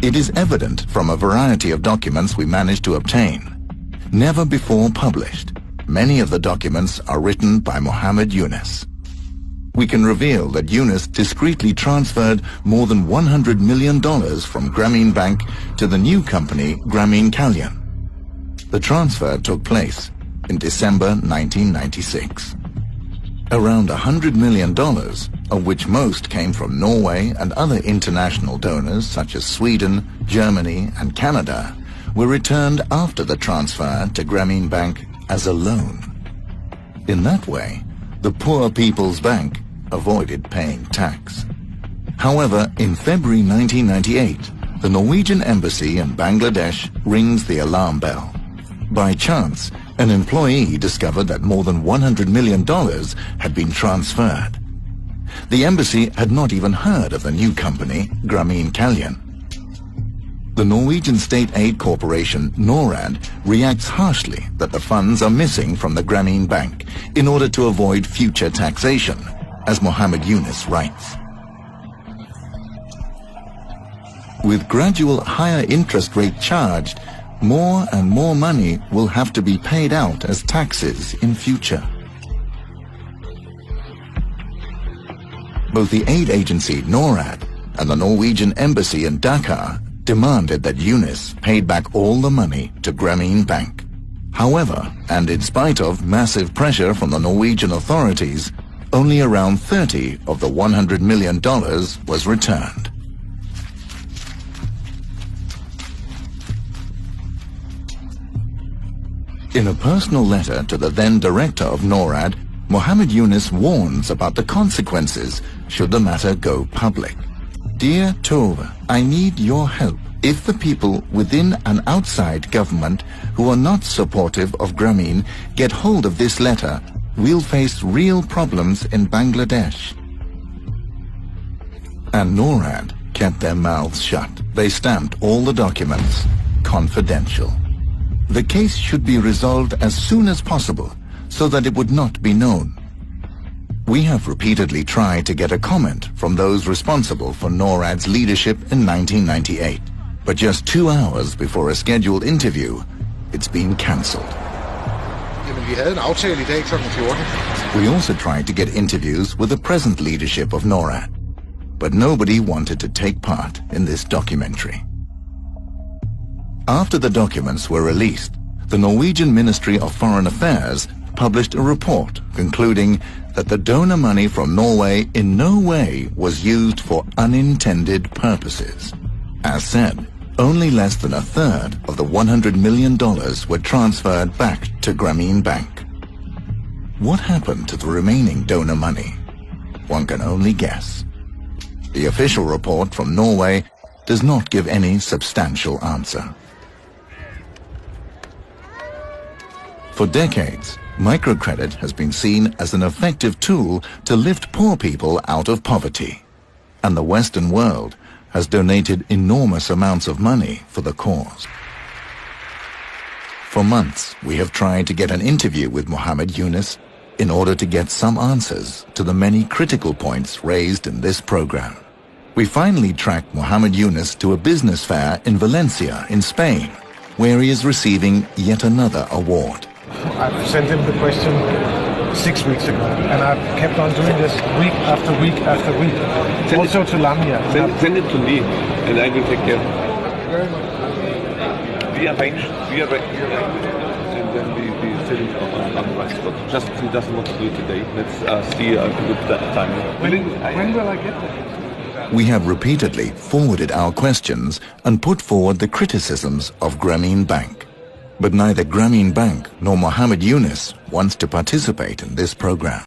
It is evident from a variety of documents we managed to obtain. Never before published, many of the documents are written by Muhammad Yunus. We can reveal that Yunus discreetly transferred more than $100 million from Grameen Bank to the new company Grameen Kalyan. The transfer took place in December 1996. Around $100 million, of which most came from Norway and other international donors such as Sweden, Germany and Canada, were returned after the transfer to Grameen Bank as a loan. In that way, the Poor People's Bank avoided paying tax. However, in February 1998, the Norwegian embassy in Bangladesh rings the alarm bell. By chance, an employee discovered that more than $100 million had been transferred. The embassy had not even heard of the new company, Grameen Kalyan. The Norwegian state aid corporation, NORAD, reacts harshly that the funds are missing from the Grameen Bank in order to avoid future taxation, as Muhammad Yunus writes. With gradual higher interest rate charged, more and more money will have to be paid out as taxes in future. Both the aid agency NORAD and the Norwegian embassy in Dhaka demanded that Yunus paid back all the money to Grameen Bank. However, and in spite of massive pressure from the Norwegian authorities, only around $30 of the $100 million was returned. In a personal letter to the then director of NORAD, Muhammad Yunus warns about the consequences should the matter go public. Dear Tove, I need your help. If the people within and outside government who are not supportive of Grameen get hold of this letter, we'll face real problems in Bangladesh. And NORAD kept their mouths shut. They stamped all the documents confidential. The case should be resolved as soon as possible so that it would not be known. We have repeatedly tried to get a comment from those responsible for NORAD's leadership in 1998, but just 2 hours before a scheduled interview, it's been cancelled. We also tried to get interviews with the present leadership of NORAD, but nobody wanted to take part in this documentary. After the documents were released, the Norwegian Ministry of Foreign Affairs published a report concluding that the donor money from Norway in no way was used for unintended purposes. As said, only less than a third of the $100 million were transferred back to Grameen Bank. What happened to the remaining donor money? One can only guess. The official report from Norway does not give any substantial answer. For decades, microcredit has been seen as an effective tool to lift poor people out of poverty, and the Western world has donated enormous amounts of money for the cause. For months, we have tried to get an interview with Muhammad Yunus in order to get some answers to the many critical points raised in this program. We finally tracked Muhammad Yunus to a business fair in Valencia, in Spain, where he is receiving yet another award. I've sent him the question 6 weeks ago, and I've kept on doing this week after week after week. Also to Lamia. Send it to me, and I will take care. Very much. We arrange, and then we send it on. Just he doesn't want to do it today. Let's see a good time. When will I get that? We have repeatedly forwarded our questions and put forward the criticisms of Grameen Bank. But neither Grameen Bank nor Muhammad Yunus wants to participate in this program.